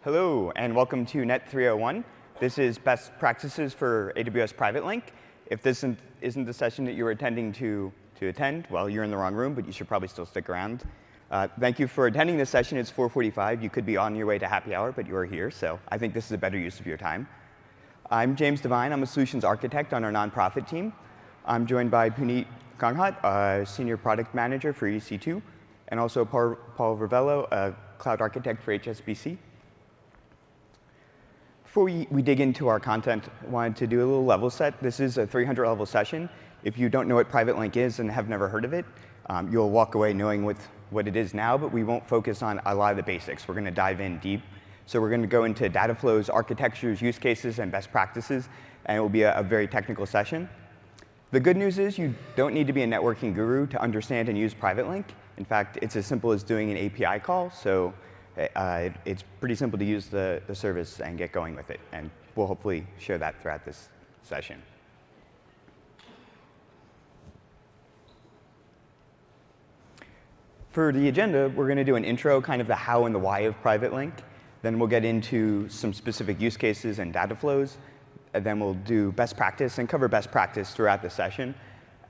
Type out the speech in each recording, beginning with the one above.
Hello, and welcome to NET301. This is best practices for AWS PrivateLink. If this isn't the session that you were intending to attend, well, you're in the wrong room, but you should probably still stick around. Thank you for attending this session. It's 4:45. You could be on your way to happy hour, but you're here, so I think this is a better use of your time. I'm James Devine. I'm a solutions architect on our nonprofit team. I'm joined by Puneet Ganghat, Senior Product Manager for EC2, and also Paul Ravello, a Cloud Architect for HSBC. Before we dig into our content, I wanted to do a little level set. This is a 300-level session. If you don't know what PrivateLink is and have never heard of it, you'll walk away knowing what it is now, but we won't focus on a lot of the basics. We're going to dive in deep. So we're going to go into data flows, architectures, use cases, and best practices, and it will be a very technical session. The good news is you don't need to be a networking guru to understand and use PrivateLink. In fact, it's as simple as doing an API call. So it's pretty simple to use the service and get going with it. And we'll hopefully share that throughout this session. For the agenda, we're going to do an intro, kind of the how and the why of PrivateLink. Then we'll get into some specific use cases and data flows. And then we'll do best practice and cover best practice throughout the session.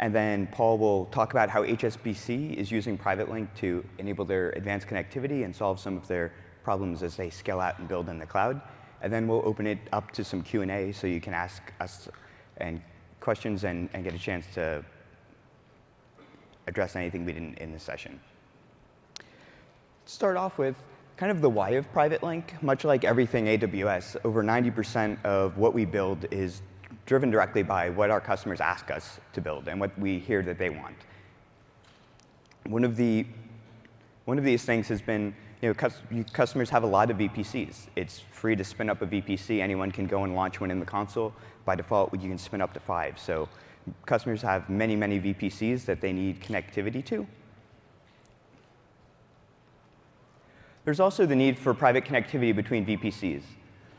And then Paul will talk about how HSBC is using PrivateLink to enable their advanced connectivity and solve some of their problems as they scale out and build in the cloud. And then we'll open it up to some Q&A so you can ask us questions and get a chance to address anything we didn't in this session. Start off with kind of the why of PrivateLink. Much like everything AWS, over 90% of what we build is driven directly by what our customers ask us to build and what we hear that they want. One of these things has been, customers have a lot of VPCs. It's free to spin up a VPC. Anyone can go and launch one in the console. By default, you can spin up to 5. So customers have many, many VPCs that they need connectivity to. There's also the need for private connectivity between VPCs.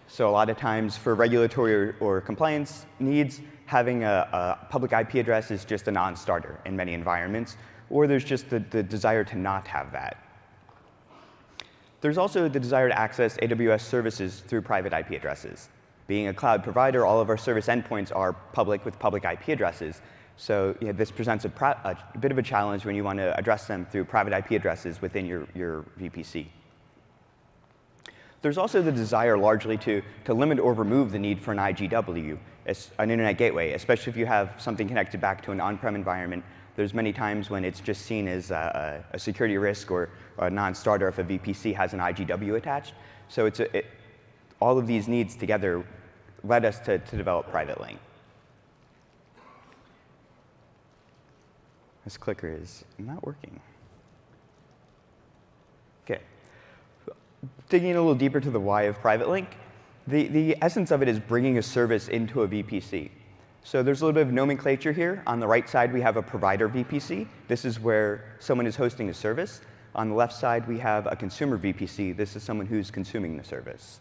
So a lot of times for regulatory or compliance needs, having a public IP address is just a non-starter in many environments, or there's just the desire to not have that. There's also the desire to access AWS services through private IP addresses. Being a cloud provider, all of our service endpoints are public with public IP addresses. So this presents a bit of a challenge when you want to address them through private IP addresses within your VPC. There's also the desire largely to limit or remove the need for an IGW, an internet gateway, especially if you have something connected back to an on-prem environment. There's many times when it's just seen as a security risk or a non-starter if a VPC has an IGW attached. So all of these needs together led us to develop PrivateLink. This clicker is not working. OK. Digging in a little deeper to the why of PrivateLink, the essence of it is bringing a service into a VPC. So there's a little bit of nomenclature here. On the right side, we have a provider VPC. This is where someone is hosting a service. On the left side, we have a consumer VPC. This is someone who's consuming the service.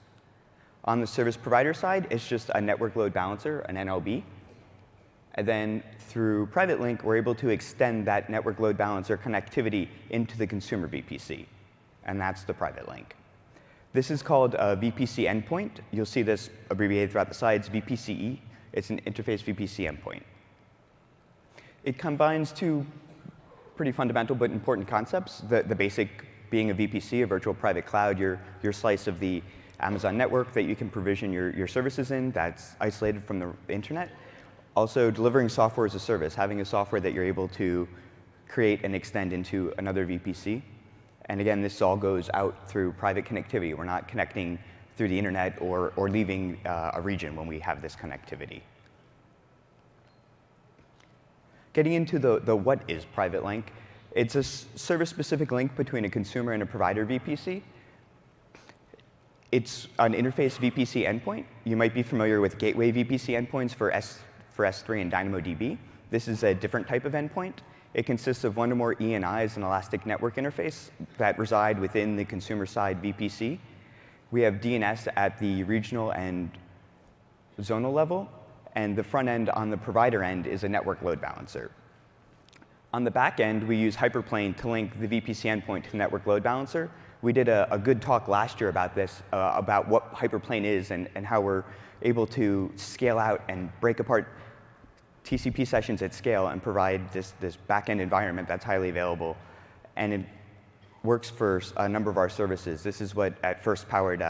On the service provider side, it's just a network load balancer, an NLB. And then through PrivateLink, we're able to extend that network load balancer connectivity into the consumer VPC. And that's the PrivateLink. This is called a VPC Endpoint. You'll see this abbreviated throughout the slides, VPCE. It's an interface VPC endpoint. It combines two pretty fundamental but important concepts. The basic being a VPC, a virtual private cloud, your slice of the Amazon network that you can provision your services in that's isolated from the internet. Also, delivering software as a service, having a software that you're able to create and extend into another VPC. And again, this all goes out through private connectivity. We're not connecting through the internet or leaving a region when we have this connectivity. Getting into the what is PrivateLink, it's a service-specific link between a consumer and a provider VPC. It's an interface VPC endpoint. You might be familiar with gateway VPC endpoints for S3 and DynamoDB. This is a different type of endpoint. It consists of one or more ENIs, an elastic network interface, that reside within the consumer-side VPC. We have DNS at the regional and zonal level, and the front end on the provider end is a network load balancer. On the back end, we use Hyperplane to link the VPC endpoint to the network load balancer, We did a good talk last year about this, about what Hyperplane is and how we're able to scale out and break apart TCP sessions at scale and provide this back-end environment that's highly available. And it works for a number of our services. This is what at first powered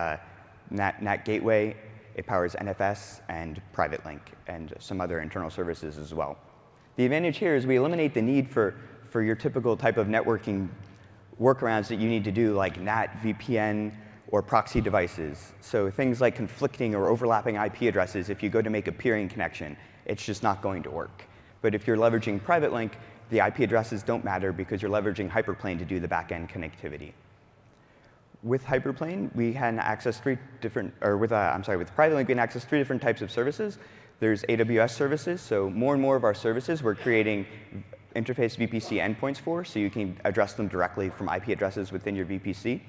NAT Gateway. It powers NFS and PrivateLink and some other internal services as well. The advantage here is we eliminate the need for your typical type of networking workarounds that you need to do, like NAT, VPN, or proxy devices. So things like conflicting or overlapping IP addresses, if you go to make a peering connection, it's just not going to work. But if you're leveraging PrivateLink, the IP addresses don't matter because you're leveraging Hyperplane to do the back-end connectivity. With Hyperplane, we can access with PrivateLink, we can access 3 different types of services. There's AWS services, so more and more of our services we're creating interface VPC endpoints for, so you can address them directly from IP addresses within your VPC.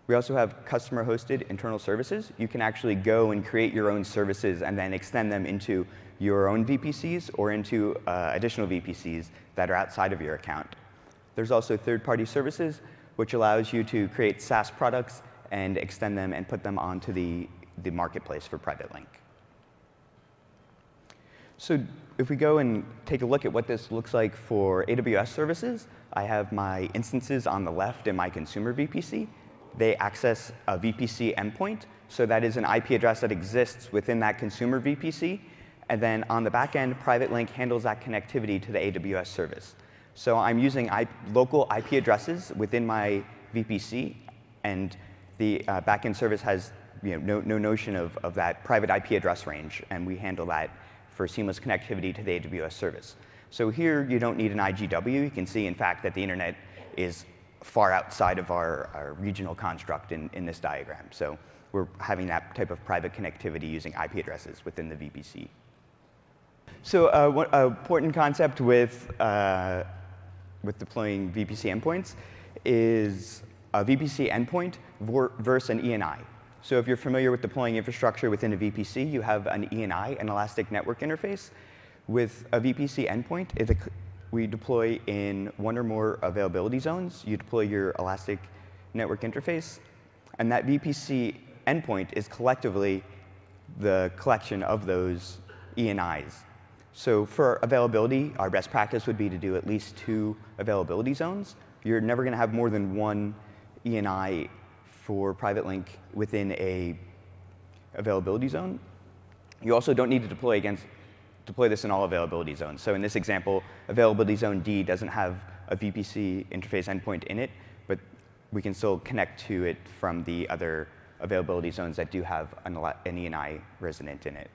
We also have customer-hosted internal services. You can actually go and create your own services and then extend them into your own VPCs or into additional VPCs that are outside of your account. There's also third-party services, which allows you to create SaaS products and extend them and put them onto the marketplace for PrivateLink. So if we go and take a look at what this looks like for AWS services, I have my instances on the left in my consumer VPC. They access a VPC endpoint, so that is an IP address that exists within that consumer VPC. And then on the back end, PrivateLink handles that connectivity to the AWS service. So I'm using local IP addresses within my VPC, and the backend service has no notion of that private IP address range, and we handle that for seamless connectivity to the AWS service. So here, you don't need an IGW. You can see, in fact, that the internet is far outside of our regional construct in this diagram. So we're having that type of private connectivity using IP addresses within the VPC. So an important concept with deploying VPC endpoints is a VPC endpoint versus an ENI. So if you're familiar with deploying infrastructure within a VPC, you have an ENI, an Elastic Network Interface. With a VPC endpoint, we deploy in one or more availability zones. You deploy your Elastic Network Interface, and that VPC endpoint is collectively the collection of those ENIs. So for availability, our best practice would be to do at least 2 availability zones. You're never going to have more than 1 ENI for PrivateLink within a availability zone. You also don't need to deploy this in all availability zones. So in this example, availability zone D doesn't have a VPC interface endpoint in it, but we can still connect to it from the other availability zones that do have an ENI resident in it.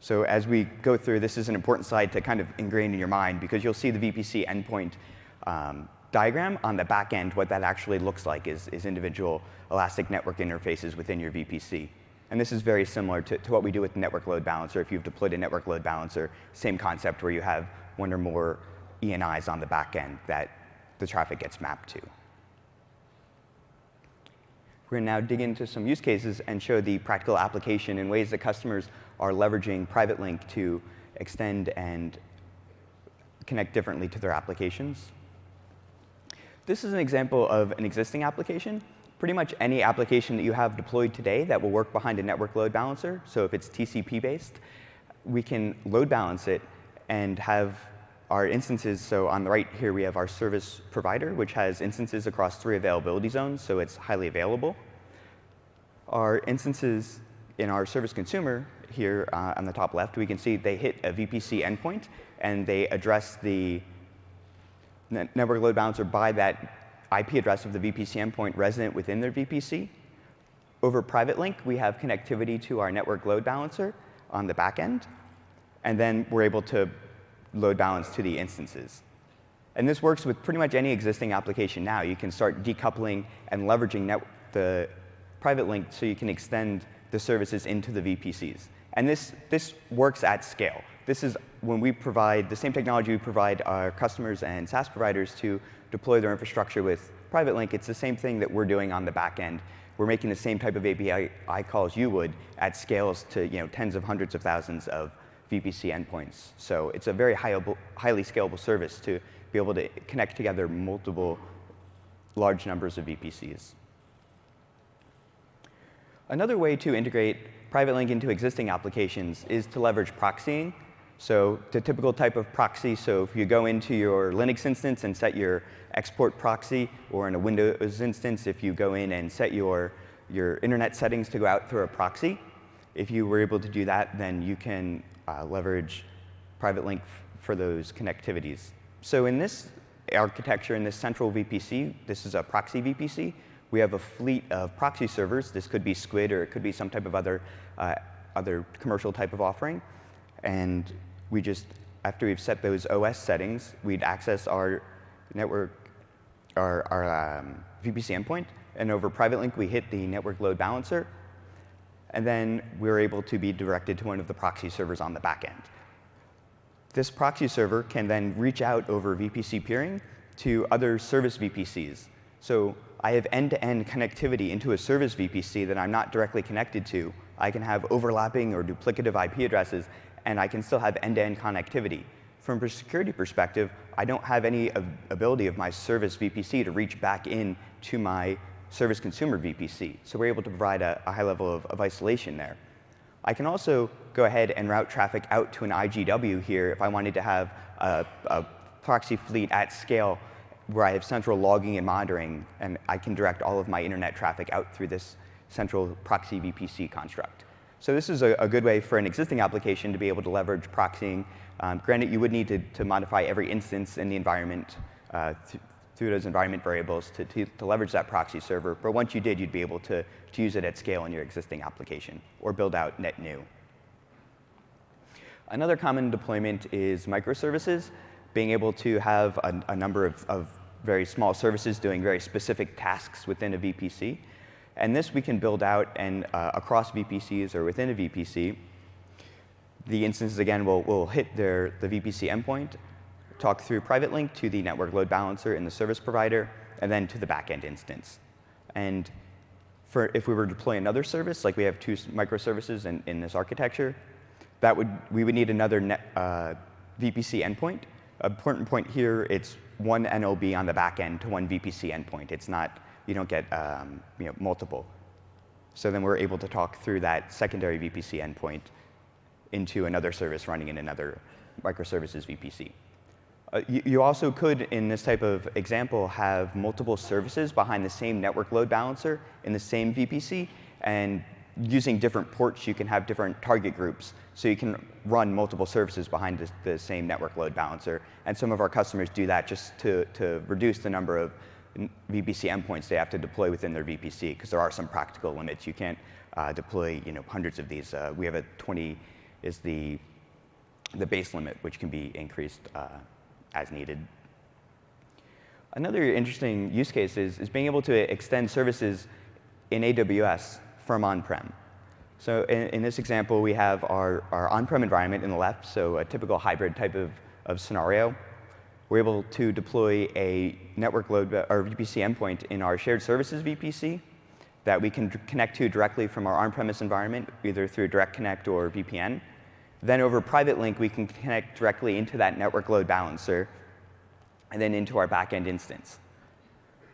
So as we go through, this is an important slide to kind of ingrain in your mind, because you'll see the VPC endpoint diagram on the back end. What that actually looks like is individual Elastic Network Interfaces within your VPC. And this is very similar to what we do with Network Load Balancer. If you've deployed a Network Load Balancer, same concept where you have one or more ENIs on the back end that the traffic gets mapped to. We're going to now dig into some use cases and show the practical application in ways that customers are leveraging PrivateLink to extend and connect differently to their applications. This is an example of an existing application. Pretty much any application that you have deployed today that will work behind a network load balancer, so if it's TCP-based, we can load balance it and have our instances. So on the right here, we have our service provider, which has instances across 3 availability zones, so it's highly available. Our instances in our service consumer here on the top left, we can see they hit a VPC endpoint, and they address the network load balancer by that IP address of the VPC endpoint resident within their VPC. Over PrivateLink, we have connectivity to our network load balancer on the back end, and then we're able to load balance to the instances. And this works with pretty much any existing application now. You can start decoupling and leveraging the PrivateLink so you can extend the services into the VPCs. And this works at scale. This is when we provide the same technology we provide our customers and SaaS providers to deploy their infrastructure with PrivateLink. It's the same thing that we're doing on the back end. We're making the same type of API calls you would at scales to tens of hundreds of thousands of VPC endpoints. So it's a very highly scalable service to be able to connect together multiple large numbers of VPCs. Another way to integrate PrivateLink into existing applications is to leverage proxying. So the typical type of proxy, so if you go into your Linux instance and set your export proxy, or in a Windows instance, if you go in and set your internet settings to go out through a proxy, if you were able to do that, then you can leverage PrivateLink for those connectivities. So in this architecture, in this central VPC, this is a proxy VPC. We have a fleet of proxy servers. This could be Squid, or it could be some type of other commercial type of offering. And we just, after we've set those OS settings, we'd access our network, our VPC endpoint. And over PrivateLink, we hit the network load balancer. And then we're able to be directed to one of the proxy servers on the back end. This proxy server can then reach out over VPC peering to other service VPCs. So I have end-to-end connectivity into a service VPC that I'm not directly connected to. I can have overlapping or duplicative IP addresses, and I can still have end-to-end connectivity. From a security perspective, I don't have any ability of my service VPC to reach back in to my service consumer VPC. So we're able to provide a high level of isolation there. I can also go ahead and route traffic out to an IGW here if I wanted to have a proxy fleet at scale where I have central logging and monitoring, and I can direct all of my internet traffic out through this central proxy VPC construct. So this is a good way for an existing application to be able to leverage proxying. Granted, you would need to modify every instance in the environment through those environment variables to leverage that proxy server. But once you did, you'd be able to use it at scale in your existing application or build out net new. Another common deployment is microservices, being able to have a number of very small services doing very specific tasks within a VPC. And this we can build out and across VPCs or within a VPC. The instances, again, will hit the VPC endpoint, talk through PrivateLink to the network load balancer in the service provider, and then to the backend instance. And if we were to deploy another service, like we have two microservices in this architecture, we would need another VPC endpoint. An important point here, it's one NLB on the back end to one VPC endpoint. It's not, you don't get multiple. So then we're able to talk through that secondary VPC endpoint into another service running in another microservices VPC. You also could, in this type of example, have multiple services behind the same network load balancer in the same VPC, and using different ports, you can have different target groups. So you can run multiple services behind the same network load balancer. And some of our customers do that just to reduce the number of VPC endpoints they have to deploy within their VPC, because there are some practical limits. You can't deploy hundreds of these. We have 20 is the base limit, which can be increased as needed. Another interesting use case is being able to extend services in AWS from on-prem. So in this example, we have our on-prem environment in the left, so a typical hybrid type of scenario. We're able to deploy a network load or VPC endpoint in our shared services VPC that we can connect to directly from our on-premise environment, either through Direct Connect or VPN. Then over PrivateLink, we can connect directly into that network load balancer and then into our backend instance.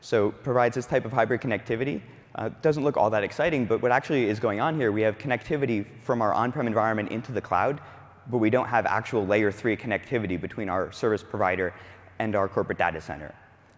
So provides this type of hybrid connectivity. Doesn't look all that exciting, but what actually is going on here, we have connectivity from our on-prem environment into the cloud, but we don't have actual layer 3 connectivity between our service provider and our corporate data center.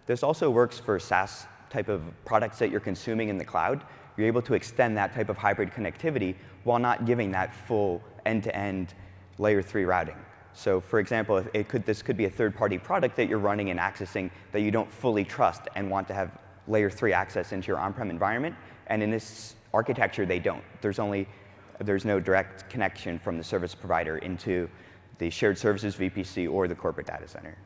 This also works for SaaS type of products that you're consuming in the cloud. You're able to extend that type of hybrid connectivity while not giving that full end-to-end layer 3 routing. So for example, this could be a third-party product that you're running and accessing that you don't fully trust and want to have layer 3 access into your on-prem environment. And in this architecture, they don't. There's no direct connection from the service provider into the shared services VPC or the corporate data center.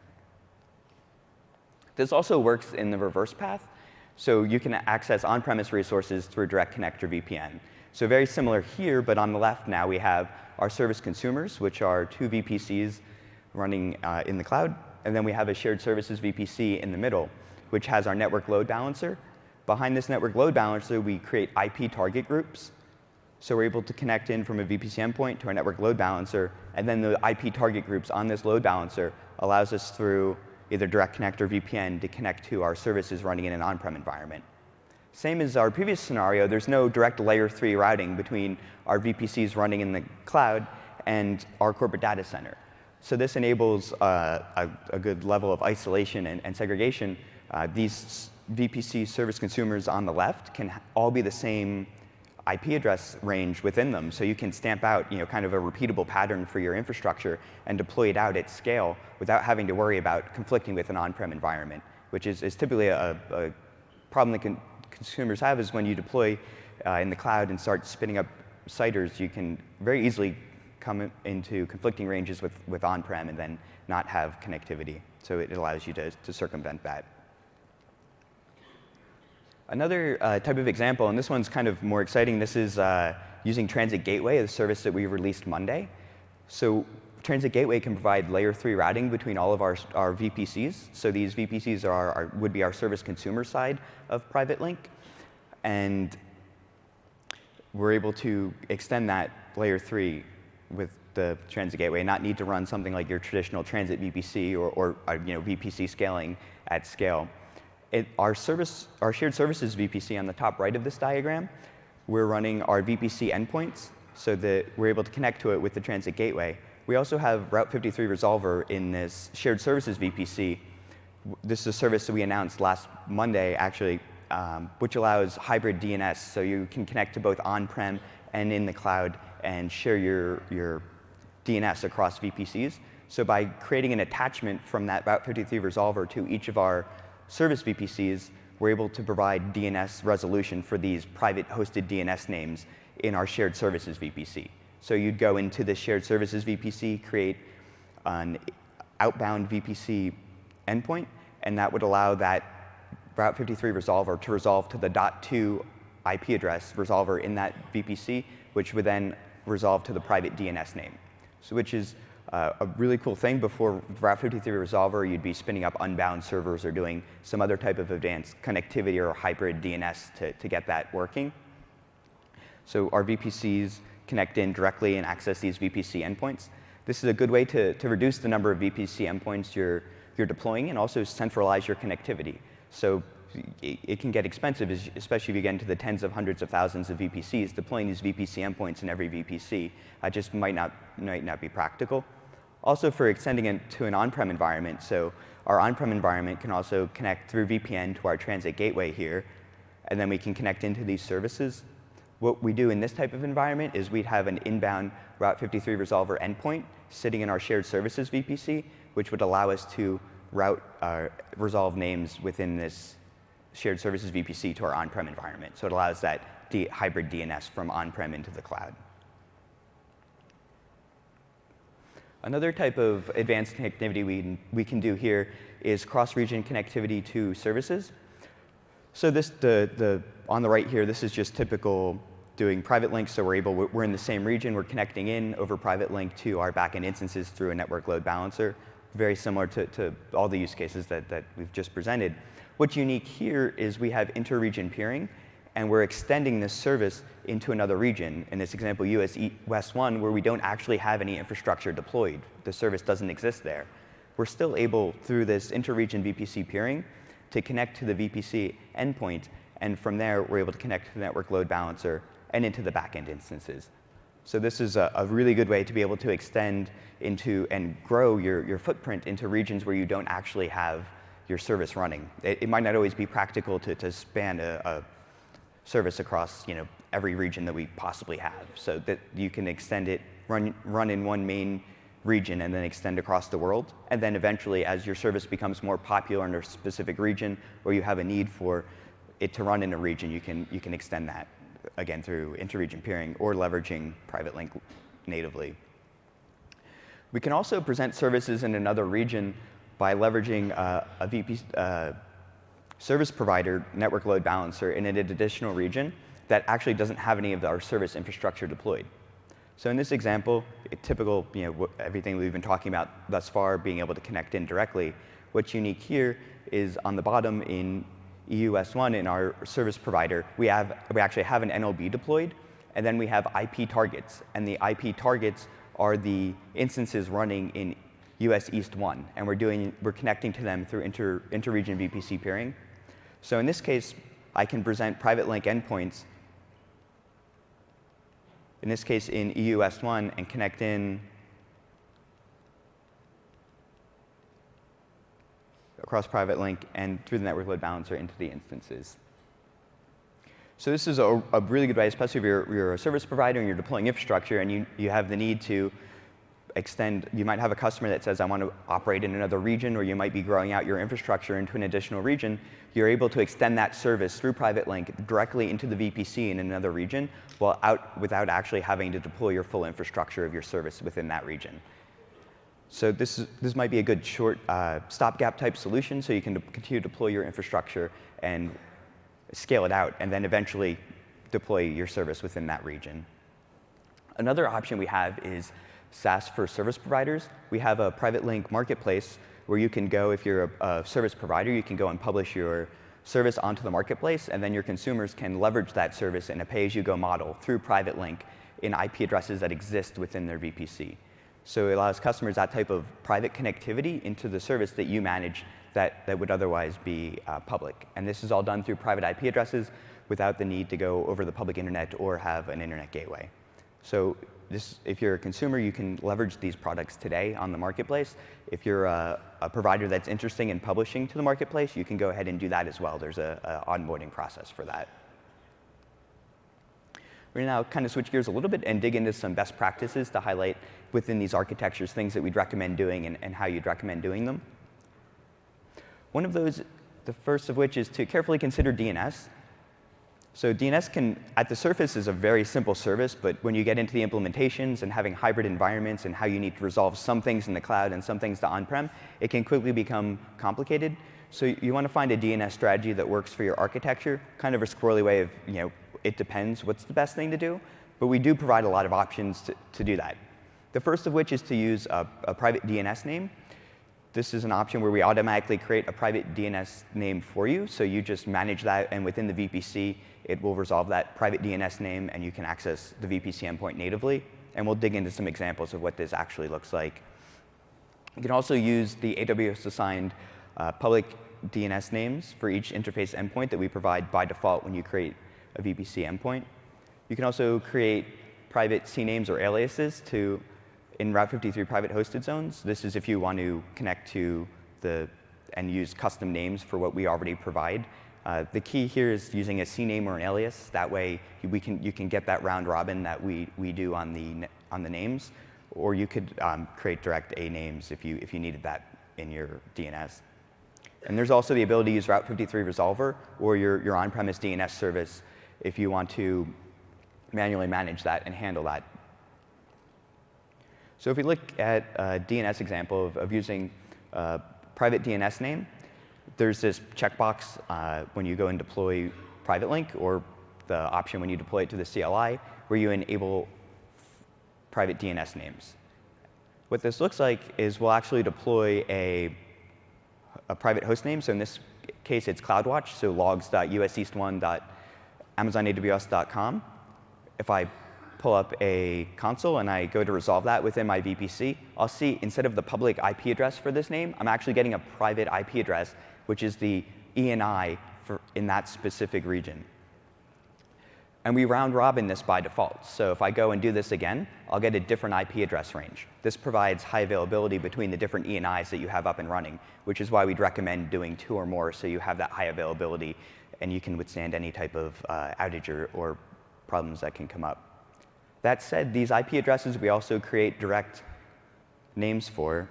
This also works in the reverse path. So you can access on-premise resources through Direct Connect or VPN. So very similar here, but on the left now we have our service consumers, which are two VPCs running in the cloud. And then we have a shared services VPC in the middle, which has our network load balancer. Behind this network load balancer, we create IP target groups. So we're able to connect in from a VPC endpoint to our network load balancer. And then the IP target groups on this load balancer allows us through either Direct Connect or VPN to connect to our services running in an on-prem environment. Same as our previous scenario, there's no direct layer 3 routing between our VPCs running in the cloud and our corporate data center. So this enables a good level of isolation and segregation. These VPC service consumers on the left can all be the same IP address range within them. So you can stamp out kind of a repeatable pattern for your infrastructure and deploy it out at scale without having to worry about conflicting with an on-prem environment, which is typically a problem that consumers have is when you deploy in the cloud and start spinning up CIDRs, you can very easily come into conflicting ranges with on-prem and then not have connectivity. So it allows you to circumvent that. Another type of example, and this one's kind of more exciting, this is using Transit Gateway, the service that we released Monday. So Transit Gateway can provide layer 3 routing between all of our VPCs. So these VPCs would be our service consumer side of PrivateLink. And we're able to extend that layer 3 with the Transit Gateway and not need to run something like your traditional Transit VPC or VPC scaling at scale. Our shared services VPC on the top right of this diagram, we're running our VPC endpoints so that we're able to connect to it with the Transit Gateway. We also have Route 53 Resolver in this shared services VPC. This is a service that we announced last Monday, actually, which allows hybrid DNS. So you can connect to both on-prem and in the cloud and share your DNS across VPCs. So by creating an attachment from that Route 53 Resolver to each of our service VPCs, we're able to provide DNS resolution for these private hosted DNS names in our shared services VPC. So you'd go into the shared services VPC, create an outbound VPC endpoint, and that would allow that Route 53 resolver to resolve to the .2 IP address resolver in that VPC, which would then resolve to the private DNS name. So which is a really cool thing. Before Route 53 resolver, you'd be spinning up unbound servers or doing some other type of advanced connectivity or hybrid DNS to get that working. So our VPCs connect in directly and access these VPC endpoints. This is a good way to reduce the number of VPC endpoints you're deploying and also centralize your connectivity. So it can get expensive, especially if you get into the tens of hundreds of thousands of VPCs. Deploying these VPC endpoints in every VPC just might not be practical. Also for extending it to an on-prem environment, so our on-prem environment can also connect through VPN to our Transit Gateway here, and then we can connect into these services. What we do in this type of environment is we'd have an inbound Route 53 resolver endpoint sitting in our shared services VPC, which would allow us to resolve names within this shared services VPC to our on-prem environment. So it allows that hybrid DNS from on-prem into the cloud. Another type of advanced connectivity we can do here is cross-region connectivity to services. So this, on the right here, this is just typical doing PrivateLink. So we're in the same region. We're connecting in over PrivateLink to our backend instances through a network load balancer. Very similar to all the use cases that we've just presented. What's unique here is we have inter-region peering, and we're extending this service into another region. In this example, US West 1, where we don't actually have any infrastructure deployed. The service doesn't exist there. We're still able, through this inter-region VPC peering, to connect to the VPC endpoint, and from there, we're able to connect to the network load balancer and into the backend instances. So this is a really good way to be able to extend into and grow your footprint into regions where you don't actually have your service running. It might not always be practical to span a service across every region that we possibly have, so that you can extend it, run in one main region and then extend across the world. And then eventually, as your service becomes more popular in a specific region or you have a need for it to run in a region, you can extend that, again, through inter-region peering or leveraging PrivateLink natively. We can also present services in another region by leveraging a service provider network load balancer in an additional region that actually doesn't have any of our service infrastructure deployed. So in this example, typical, everything we've been talking about thus far, being able to connect in directly. What's unique here is on the bottom in EU S1 in our service provider, we actually have an NLB deployed, and then we have IP targets. And the IP targets are the instances running in US East 1, and we're connecting to them through inter-region VPC peering. So in this case, I can present PrivateLink endpoints, in this case in EU West 1, and connect in across PrivateLink and through the network load balancer into the instances. So this is a really good way, especially if you're a service provider and you're deploying infrastructure and you have the need to extend. You might have a customer that says, I want to operate in another region, or you might be growing out your infrastructure into an additional region. You're able to extend that service through PrivateLink directly into the VPC in another region without actually having to deploy your full infrastructure of your service within that region. So this might be a good short stopgap type solution, so you can continue to deploy your infrastructure and scale it out, and then eventually deploy your service within that region. Another option we have is SaaS for service providers. We have a PrivateLink Marketplace where you can go, if you're a service provider, you can go and publish your service onto the marketplace, and then your consumers can leverage that service in a pay-as-you-go model through PrivateLink in IP addresses that exist within their VPC. So it allows customers that type of private connectivity into the service that you manage that would otherwise be public. And this is all done through private IP addresses without the need to go over the public internet or have an internet gateway. So if you're a consumer, you can leverage these products today on the marketplace. If you're a provider that's interested in publishing to the marketplace, you can go ahead and do that as well. There's an onboarding process for that. We're going to now kind of switch gears a little bit and dig into some best practices to highlight within these architectures things that we'd recommend doing and how you'd recommend doing them. One of those, the first of which, is to carefully consider DNS. So DNS at the surface, is a very simple service, but when you get into the implementations and having hybrid environments and how you need to resolve some things in the cloud and some things to on-prem, it can quickly become complicated. So you want to find a DNS strategy that works for your architecture, kind of a squirrely way of, it depends what's the best thing to do, but we do provide a lot of options to do that. The first of which is to use a private DNS name. This is an option where we automatically create a private DNS name for you. So you just manage that, and within the VPC, it will resolve that private DNS name, and you can access the VPC endpoint natively. And we'll dig into some examples of what this actually looks like. You can also use the AWS-assigned public DNS names for each interface endpoint that we provide by default when you create a VPC endpoint. You can also create private CNAMEs or aliases in Route 53 private hosted zones. This is if you want to connect to and use custom names for what we already provide. The key here is using a CNAME or an alias. That way you can get that round robin that we do on the names, or you could create direct A names if you needed that in your DNS. And there's also the ability to use Route 53 Resolver or your on-premise DNS service if you want to manually manage that and handle that. So if we look at a DNS example of using a private DNS name, there's this checkbox when you go and deploy PrivateLink, or the option when you deploy it to the CLI, where you enable private DNS names. What this looks like is we'll actually deploy a private host name. So in this case, it's CloudWatch, so logs.useast1.amazonaws.com. If I pull up a console and I go to resolve that within my VPC, I'll see instead of the public IP address for this name, I'm actually getting a private IP address, which is the ENI in that specific region. And we round robin this by default. So if I go and do this again, I'll get a different IP address range. This provides high availability between the different ENIs that you have up and running, which is why we'd recommend doing 2 or more, so you have that high availability and you can withstand any type of outage or problems that can come up. That said, these IP addresses we also create direct names for,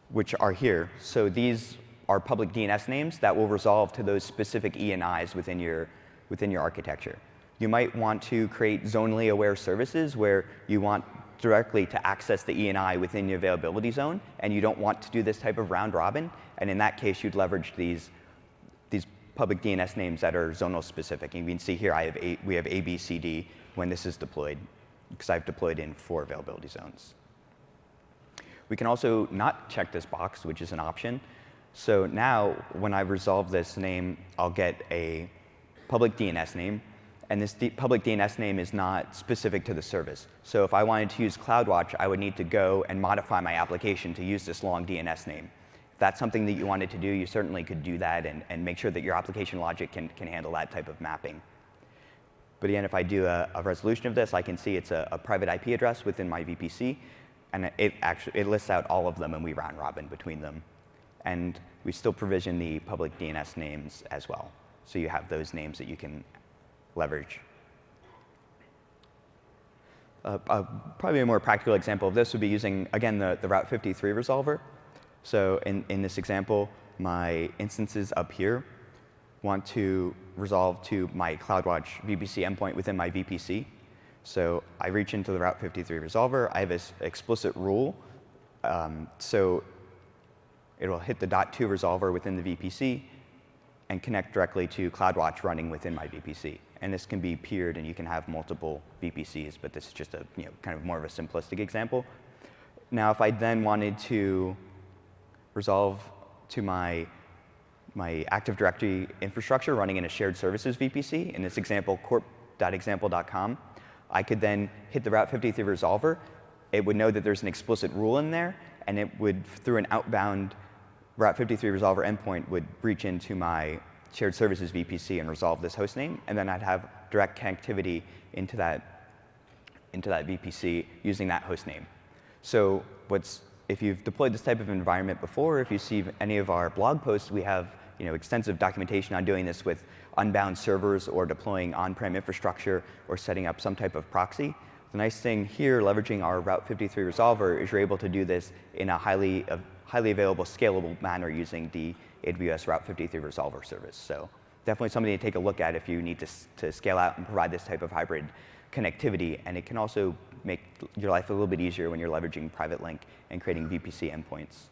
which are here. So these are public DNS names that will resolve to those specific ENIs within your architecture. You might want to create zonally aware services where you want directly to access the ENI within your availability zone, and you don't want to do this type of round robin. And in that case, you'd leverage these public DNS names that are zonal specific. And you can see here we have A, B, C, D when this is deployed, because I've deployed in 4 availability zones. We can also not check this box, which is an option. So now, when I resolve this name, I'll get a public DNS name, And this public DNS name is not specific to the service. So if I wanted to use CloudWatch, I would need to go and modify my application to use this long DNS name. If that's something that you wanted to do, you certainly could do that and make sure that your application logic can handle that type of mapping. But again, if I do a resolution of this, I can see it's a private IP address within my VPC. And it lists out all of them, and we round robin between them. And we still provision the public DNS names as well. So you have those names that you can leverage. Probably a more practical example of this would be using, again, the Route 53 resolver. So in this example, my instances up here want to resolve to my CloudWatch VPC endpoint within my VPC. So I reach into the Route 53 resolver. I have this explicit rule. So it'll hit the .2 resolver within the VPC and connect directly to CloudWatch running within my VPC. And this can be peered, and you can have multiple VPCs, but this is just a kind of more of a simplistic example. Now, if I then wanted to resolve to my Active Directory infrastructure running in a shared services VPC, in this example, corp.example.com, I could then hit the Route 53 resolver. It would know that there's an explicit rule in there, and it would, through an outbound Route 53 resolver endpoint, would reach into my shared services VPC and resolve this host name, and then I'd have direct connectivity into that VPC using that host name. So if you've deployed this type of environment before, if you see any of our blog posts, we have extensive documentation on doing this with unbound servers or deploying on-prem infrastructure or setting up some type of proxy. The nice thing here, leveraging our Route 53 resolver, is you're able to do this in a highly available, scalable manner using the AWS Route 53 resolver service. So definitely something to take a look at if you need to scale out and provide this type of hybrid connectivity. And it can also make your life a little bit easier when you're leveraging PrivateLink and creating VPC endpoints.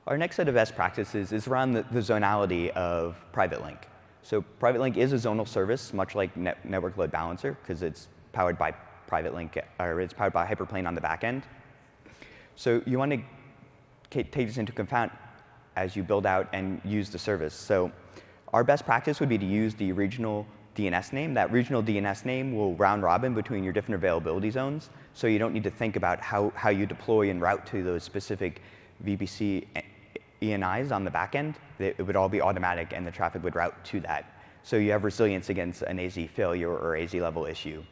Our next set of best practices is around the zonality of PrivateLink. So PrivateLink is a zonal service, much like Network Load Balancer, because it's powered by PrivateLink, or it's powered by Hyperplane on the back end. So you want to take this into account as you build out and use the service. So our best practice would be to use the regional DNS name. That regional DNS name will round robin between your different availability zones, so you don't need to think about how you deploy and route to those specific VPC ENIs on the back end. It would all be automatic, and the traffic would route to that. So you have resilience against an AZ failure or AZ level issue.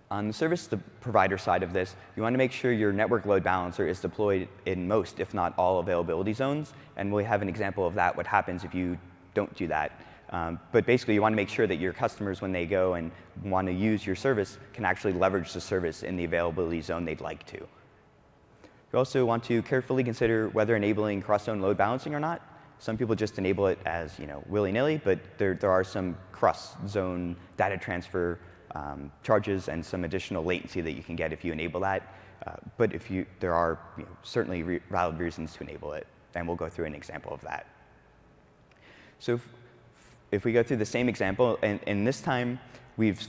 On the service provider side of this, you want to make sure your network load balancer is deployed in most, if not all, availability zones. And we have an example of that, what happens if you don't do that. But basically, you want to make sure that your customers, when they go and want to use your service, can actually leverage the service in the availability zone they'd like to. You also want to carefully consider whether enabling cross-zone load balancing or not. Some people just enable it as willy-nilly, but there are some cross-zone data transfer charges and some additional latency that you can get if you enable that. But there are certainly valid reasons to enable it, and we'll go through an example of that. So if we go through the same example, and this time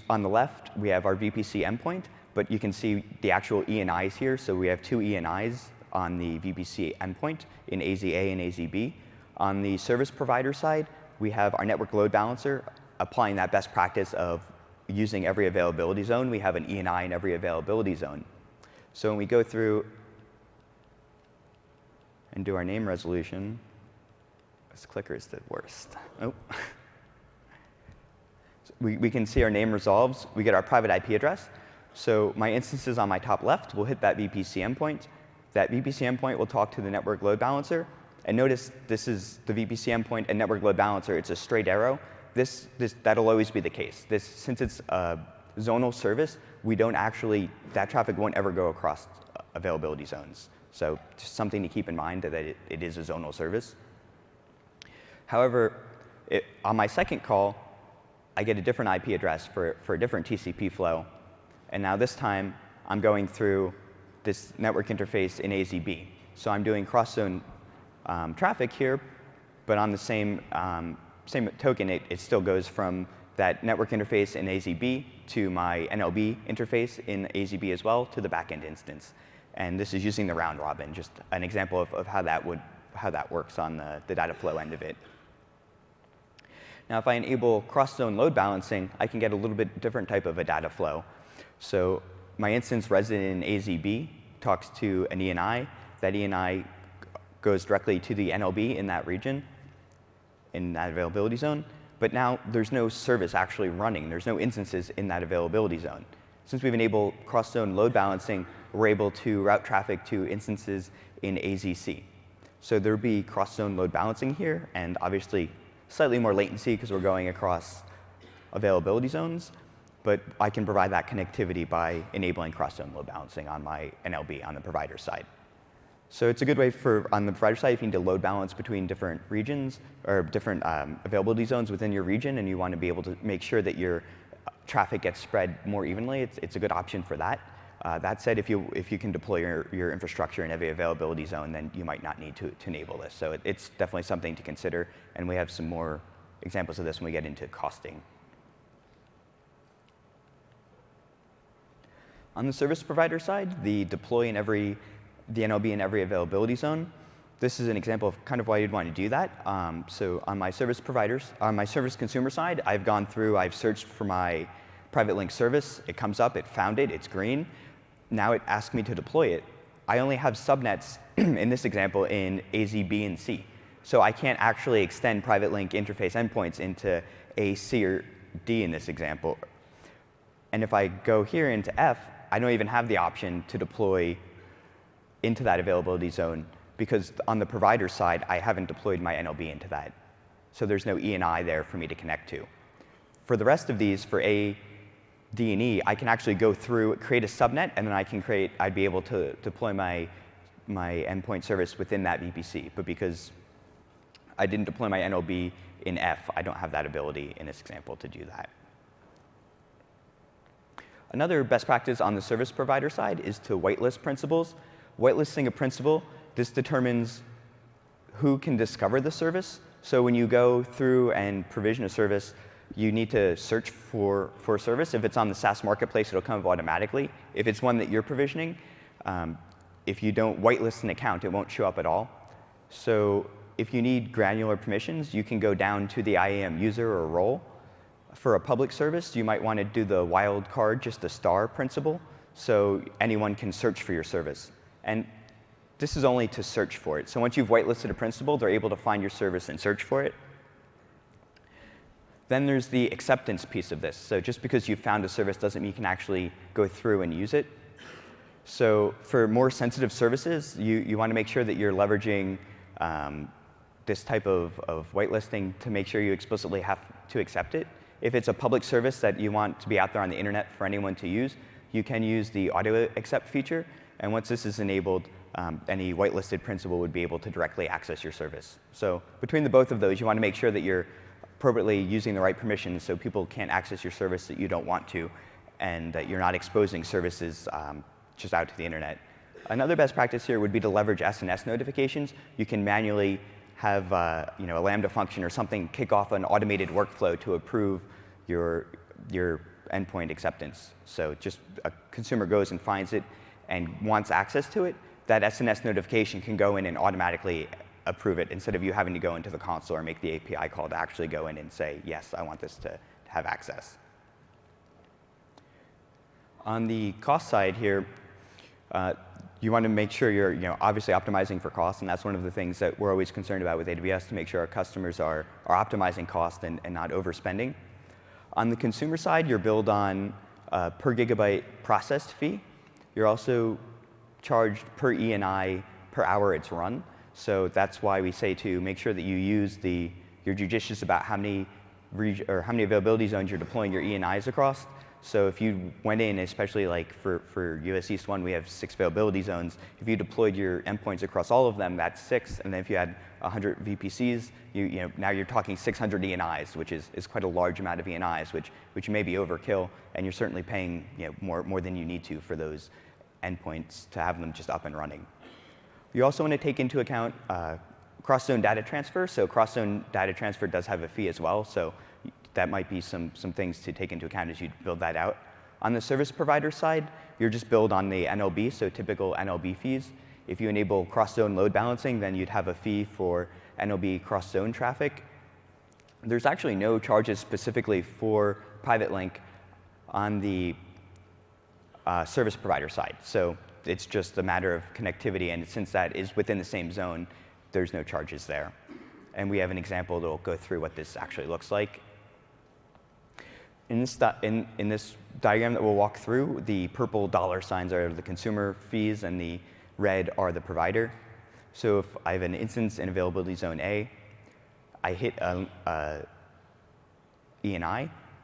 on the left we have our VPC endpoint, but you can see the actual ENIs here. So we have two ENIs on the VPC endpoint in AZA and AZB. On the service provider side, we have our network load balancer applying that best practice of using every availability zone. We have an ENI in every availability zone. So when we go through and do our name resolution, this clicker is the worst. Oh. So we can see our name resolves. We get our private IP address. So my instances on my top left will hit that VPC endpoint. That VPC endpoint will talk to the network load balancer. And notice this is the VPC endpoint and network load balancer. It's a straight arrow. That'll always be the case. Since it's a zonal service, that traffic won't ever go across availability zones. So just something to keep in mind that it is a zonal service. However, on my second call, I get a different IP address for a different TCP flow. And now this time, I'm going through this network interface in AZB. So I'm doing cross-zone traffic here, but on the same token, it still goes from that network interface in AZB to my NLB interface in AZB as well to the backend instance. And this is using the round robin, just an example of how how that works on the data flow end of it. Now, if I enable cross-zone load balancing, I can get a little bit different type of a data flow. So my instance resident in AZB talks to an ENI. That ENI goes directly to the NLB in that region, in that availability zone. But now there's no service actually running. There's no instances in that availability zone. Since we've enabled cross-zone load balancing, we're able to route traffic to instances in AZC. So there'll be cross-zone load balancing here, and obviously slightly more latency because we're going across availability zones. But I can provide that connectivity by enabling cross-zone load balancing on my NLB on the provider side. So it's a good way for, on the provider side, if you need to load balance between different regions or different availability zones within your region, and you want to be able to make sure that your traffic gets spread more evenly, it's a good option for that. That said, if you can deploy your infrastructure in every availability zone, then you might not need to enable this. So it's definitely something to consider, and we have some more examples of this when we get into costing. On the service provider side, the deploy in the NLB in every availability zone. This is an example of kind of why you'd want to do that. So on my service consumer side, I've searched for my PrivateLink service. It comes up, it found it, it's green. Now it asks me to deploy it. I only have subnets in this example in AZ, B, and C. So I can't actually extend PrivateLink interface endpoints into A, C, or D in this example. And if I go here into F, I don't even have the option to deploy into that availability zone because on the provider side, I haven't deployed my NLB into that. So there's no ENI there for me to connect to. For the rest of these, for A, D, and E, I can actually go through, create a subnet, and then I'd be able to deploy my endpoint service within that VPC. But because I didn't deploy my NLB in F, I don't have that ability in this example to do that. Another best practice on the service provider side is to whitelist principals. Whitelisting a principal, this determines who can discover the service. So when you go through and provision a service, you need to search for a service. If it's on the SaaS marketplace, it'll come up automatically. If it's one that you're provisioning, if you don't whitelist an account, it won't show up at all. So if you need granular permissions, you can go down to the IAM user or role. For a public service, you might want to do the wildcard, just a star principle, so anyone can search for your service. And this is only to search for it. So once you've whitelisted a principal, they're able to find your service and search for it. Then there's the acceptance piece of this. So just because you found a service doesn't mean you can actually go through and use it. So for more sensitive services, you want to make sure that you're leveraging this type of whitelisting to make sure you explicitly have to accept it. If it's a public service that you want to be out there on the internet for anyone to use, you can use the auto accept feature. And once this is enabled, any whitelisted principal would be able to directly access your service. So between the both of those, you want to make sure that you're appropriately using the right permissions so people can't access your service that you don't want to, and that you're not exposing services just out to the internet. Another best practice here would be to leverage SNS notifications. You can manually have a Lambda function or something kick off an automated workflow to approve your endpoint acceptance. So just a consumer goes and finds it and wants access to it, that SNS notification can go in and automatically approve it instead of you having to go into the console or make the API call to actually go in and say, yes, I want this to have access. On the cost side here, you want to make sure you're obviously optimizing for cost, and that's one of the things that we're always concerned about with AWS, to make sure our customers are optimizing cost and not overspending. On the consumer side, you're billed on per gigabyte processed fee. You're also charged per ENI per hour it's run. So that's why we say to make sure that you're judicious about how many availability zones you're deploying your ENIs across. So if you went in, especially like for US East 1, we have 6 availability zones. If you deployed your endpoints across all of them, that's 6. And then if you had 100 VPCs, now you're talking 600 ENIs, which is quite a large amount of ENIs, which may be overkill. And you're certainly paying more than you need to for those endpoints to have them just up and running. You also want to take into account cross-zone data transfer. So cross-zone data transfer does have a fee as well. So that might be some things to take into account as you build that out. On the service provider side, you're just billed on the NLB, so typical NLB fees. If you enable cross-zone load balancing, then you'd have a fee for NOB cross-zone traffic. There's actually no charges specifically for PrivateLink on the service provider side. So it's just a matter of connectivity, and since that is within the same zone, there's no charges there. And we have an example that will go through what this actually looks like. In this diagram that we'll walk through, the purple dollar signs are the consumer fees, and the red are the provider. So if I have an instance in availability zone A, I hit ENI.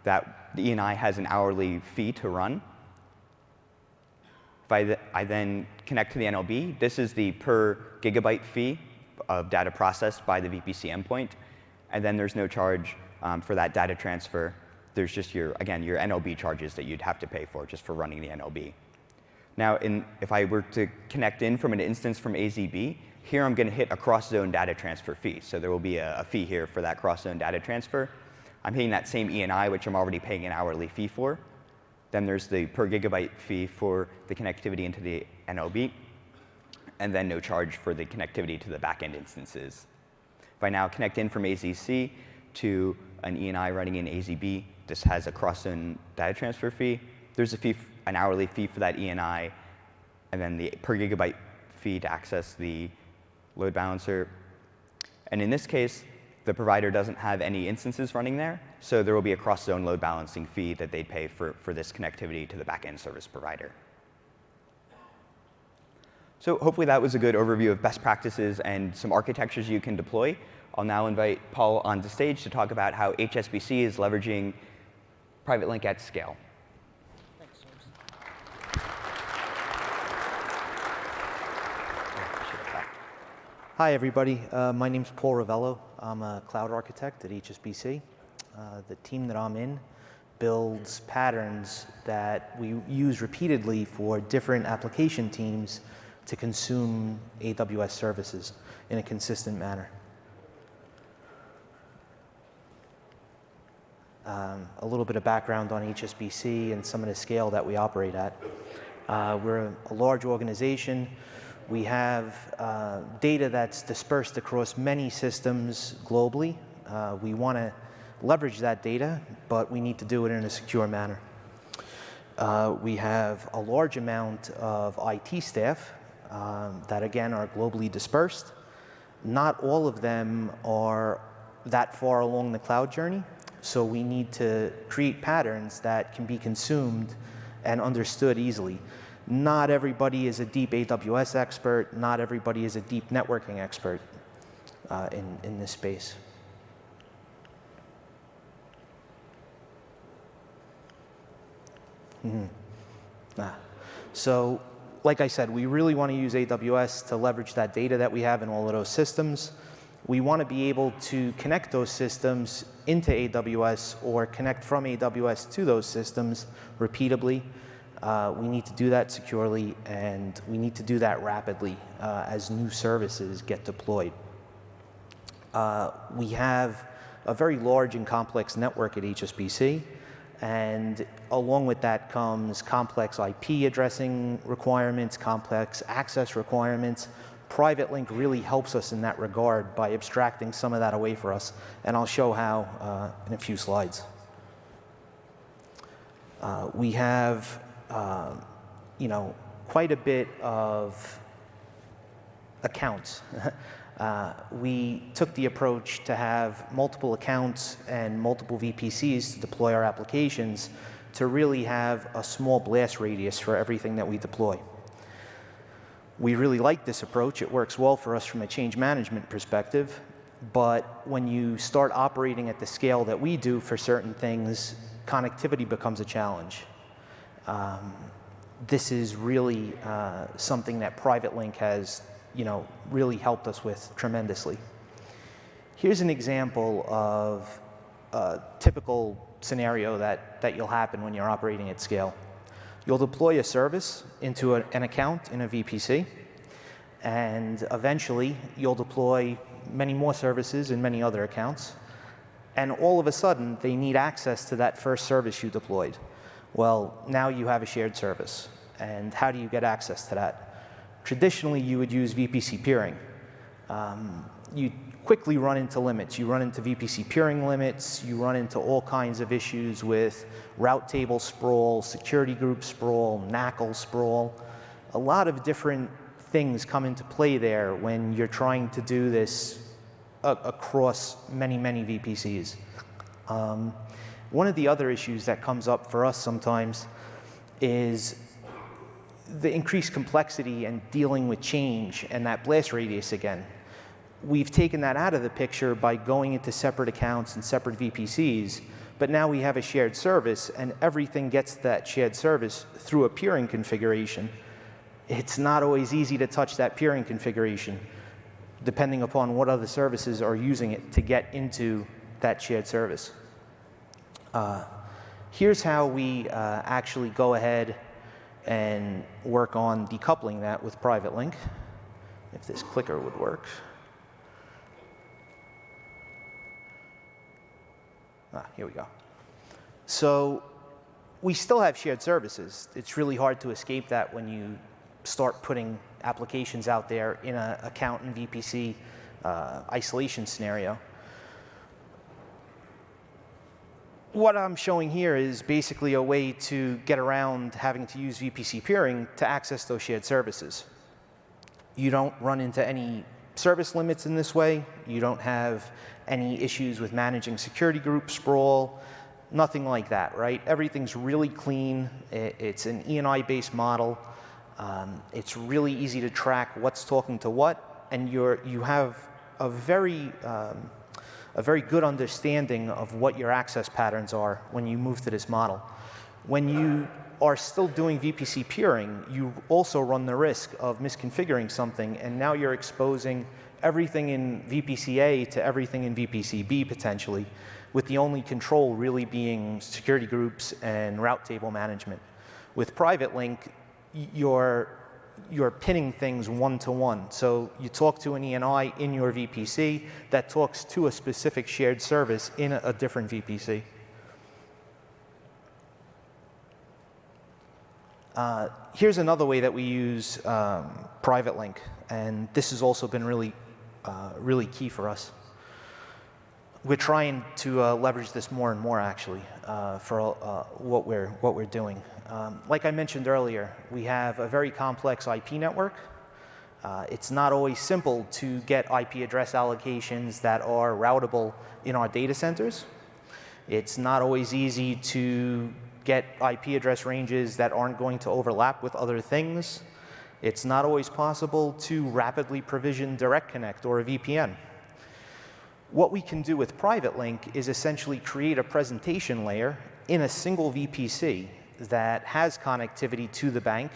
The ENI has an hourly fee to run. If I then connect to the NLB, this is the per gigabyte fee of data processed by the VPC endpoint. And then there's no charge for that data transfer. There's just again, your NLB charges that you'd have to pay for just for running the NLB. Now, if I were to connect in from an instance from AZB, here I'm going to hit a cross-zone data transfer fee. So there will be a fee here for that cross-zone data transfer. I'm hitting that same ENI, which I'm already paying an hourly fee for. Then there's the per gigabyte fee for the connectivity into the NLB, and then no charge for the connectivity to the backend instances. If I now connect in from AZC to an ENI running in AZB, this has a cross-zone data transfer fee. There's a fee, an hourly fee for that ENI, and then the per gigabyte fee to access the load balancer. And in this case, the provider doesn't have any instances running there, so there will be a cross-zone load balancing fee that they'd pay for this connectivity to the backend service provider. So hopefully that was a good overview of best practices and some architectures you can deploy. I'll now invite Paul onto stage to talk about how HSBC is leveraging PrivateLink at scale. Thanks, James. Hi, everybody. My name's Paul Ravello. I'm a cloud architect at HSBC. The team that I'm in builds patterns that we use repeatedly for different application teams to consume AWS services in a consistent manner. A little bit of background on HSBC and some of the scale that we operate at. We're a large organization. We have data that's dispersed across many systems globally. We want to leverage that data, but we need to do it in a secure manner. We have a large amount of IT staff that, again, are globally dispersed. Not all of them are that far along the cloud journey, so we need to create patterns that can be consumed and understood easily. Not everybody is a deep AWS expert. Not everybody is a deep networking expert in this space. So, like I said, we really want to use AWS to leverage that data that we have in all of those systems. We want to be able to connect those systems into AWS or connect from AWS to those systems repeatably. We need to do that securely, and we need to do that rapidly as new services get deployed. We have a very large and complex network at HSBC, and along with that comes complex IP addressing requirements, complex access requirements. PrivateLink really helps us in that regard by abstracting some of that away for us, and I'll show how in a few slides. We have quite a bit of accounts. We took the approach to have multiple accounts and multiple VPCs to deploy our applications to really have a small blast radius for everything that we deploy. We really like this approach. It works well for us from a change management perspective, but when you start operating at the scale that we do for certain things, connectivity becomes a challenge. This is really something that PrivateLink has really helped us with tremendously. Here's an example of a typical scenario that you'll happen when you're operating at scale. You'll deploy a service into an account in a VPC, and eventually you'll deploy many more services in many other accounts, and all of a sudden they need access to that first service you deployed. Well, now you have a shared service, and how do you get access to that? Traditionally, you would use VPC peering. You quickly run into limits. You run into VPC peering limits. You run into all kinds of issues with route table sprawl, security group sprawl, NACL sprawl. A lot of different things come into play there when you're trying to do this across many, many VPCs. One of the other issues that comes up for us sometimes is the increased complexity and dealing with change and that blast radius again. We've taken that out of the picture by going into separate accounts and separate VPCs, but now we have a shared service and everything gets to that shared service through a peering configuration. It's not always easy to touch that peering configuration, depending upon what other services are using it to get into that shared service. Here's how we actually go ahead and work on decoupling that with PrivateLink, if this clicker would work. Here we go. So we still have shared services. It's really hard to escape that when you start putting applications out there in an account and VPC isolation scenario. What I'm showing here is basically a way to get around having to use VPC peering to access those shared services. You don't run into any service limits in this way. You don't have any issues with managing security group sprawl, nothing like that, right? Everything's really clean. It's an E&I-based model. It's really easy to track what's talking to what, and you have a very good understanding of what your access patterns are when you move to this model. When you are still doing VPC peering, you also run the risk of misconfiguring something, and now you're exposing everything in VPC A to everything in VPC B potentially, with the only control really being security groups and route table management. With PrivateLink, you're pinning things one-to-one. So you talk to an ENI in your VPC that talks to a specific shared service in a different VPC. Here's another way that we use PrivateLink, and this has also been really key for us. We're trying to leverage this more and more, actually, for what we're doing. Like I mentioned earlier, we have a very complex IP network. It's not always simple to get IP address allocations that are routable in our data centers. It's not always easy to get IP address ranges that aren't going to overlap with other things. It's not always possible to rapidly provision Direct Connect or a VPN. What we can do with PrivateLink is essentially create a presentation layer in a single VPC that has connectivity to the bank,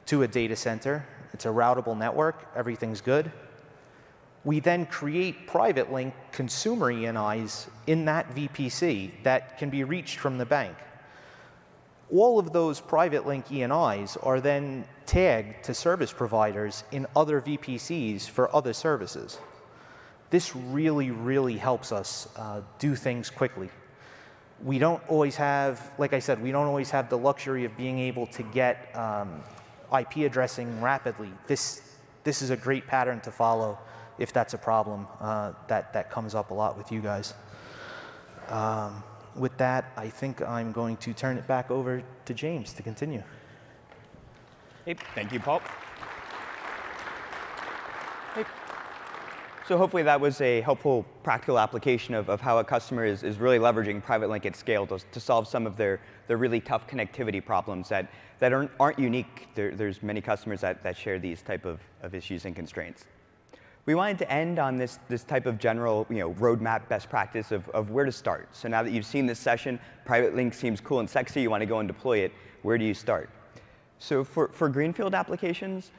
to a data center. It's a routable network. Everything's good. We then create PrivateLink consumer ENIs in that VPC that can be reached from the bank. All of those PrivateLink ENIs are then tagged to service providers in other VPCs for other services. This really, really helps us do things quickly. We don't always have, like I said, we don't always have the luxury of being able to get IP addressing rapidly. This is a great pattern to follow if that's a problem that comes up a lot with you guys. With that, I think I'm going to turn it back over to James to continue. Hey, thank you, Paul. Hey. So hopefully that was a helpful practical application of how a customer is really leveraging PrivateLink at scale to solve some of their really tough connectivity problems that aren't unique. There's many customers that share these type of issues and constraints. We wanted to end on this type of general roadmap best practice of where to start. So now that you've seen this session, PrivateLink seems cool and sexy, you want to go and deploy it, where do you start? So for greenfield applications,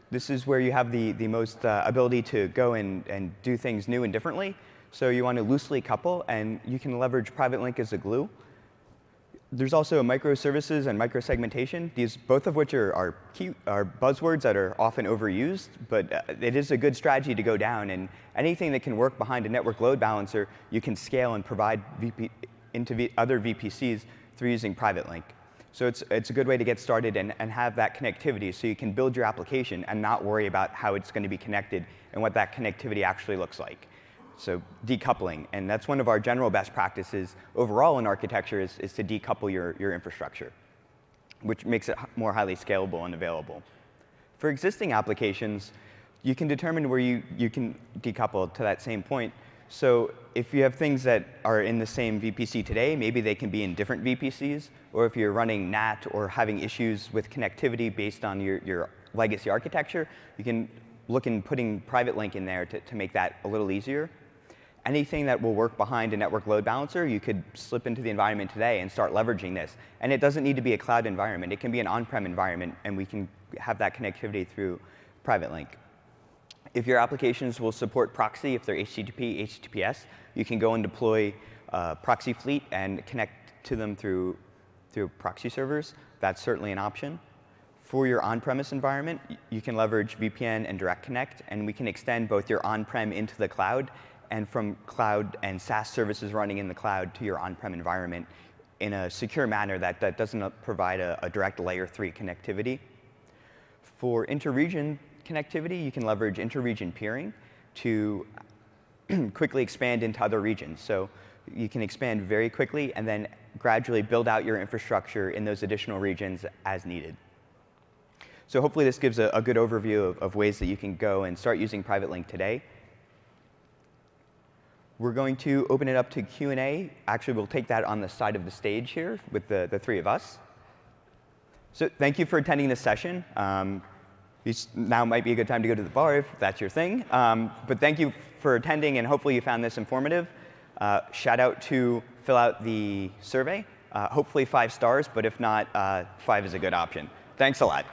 this is where you have the most ability to go and do things new and differently. So you want to loosely couple, and you can leverage PrivateLink as a glue. There's also microservices and microsegmentation, both of which are buzzwords that are often overused, but it is a good strategy to go down. And anything that can work behind a network load balancer, you can scale and provide into other VPCs through using PrivateLink. So it's a good way to get started and have that connectivity so you can build your application and not worry about how it's going to be connected and what that connectivity actually looks like. So decoupling, and that's one of our general best practices overall in architecture is to decouple your infrastructure, which makes it more highly scalable and available. For existing applications, you can determine where you can decouple to that same point. So if you have things that are in the same VPC today, maybe they can be in different VPCs. Or if you're running NAT or having issues with connectivity based on your legacy architecture, you can look in putting PrivateLink in there to make that a little easier. Anything that will work behind a network load balancer, you could slip into the environment today and start leveraging this. And it doesn't need to be a cloud environment. It can be an on-prem environment, and we can have that connectivity through PrivateLink. If your applications will support proxy, if they're HTTP, HTTPS, you can go and deploy proxy fleet and connect to them through proxy servers. That's certainly an option. For your on-premise environment, you can leverage VPN and Direct Connect, and we can extend both your on-prem into the cloud and from cloud and SaaS services running in the cloud to your on-prem environment in a secure manner that doesn't provide a direct layer 3 connectivity. For inter-region connectivity, you can leverage inter-region peering to quickly expand into other regions. So you can expand very quickly and then gradually build out your infrastructure in those additional regions as needed. So hopefully this gives a good overview of ways that you can go and start using PrivateLink today. We're going to open it up to Q&A. Actually, we'll take that on the side of the stage here with the three of us. So thank you for attending this session. Now might be a good time to go to the bar if that's your thing. But thank you for attending, and hopefully you found this informative. Shout out to fill out the survey. Hopefully 5 stars, but if not, 5 is a good option. Thanks a lot.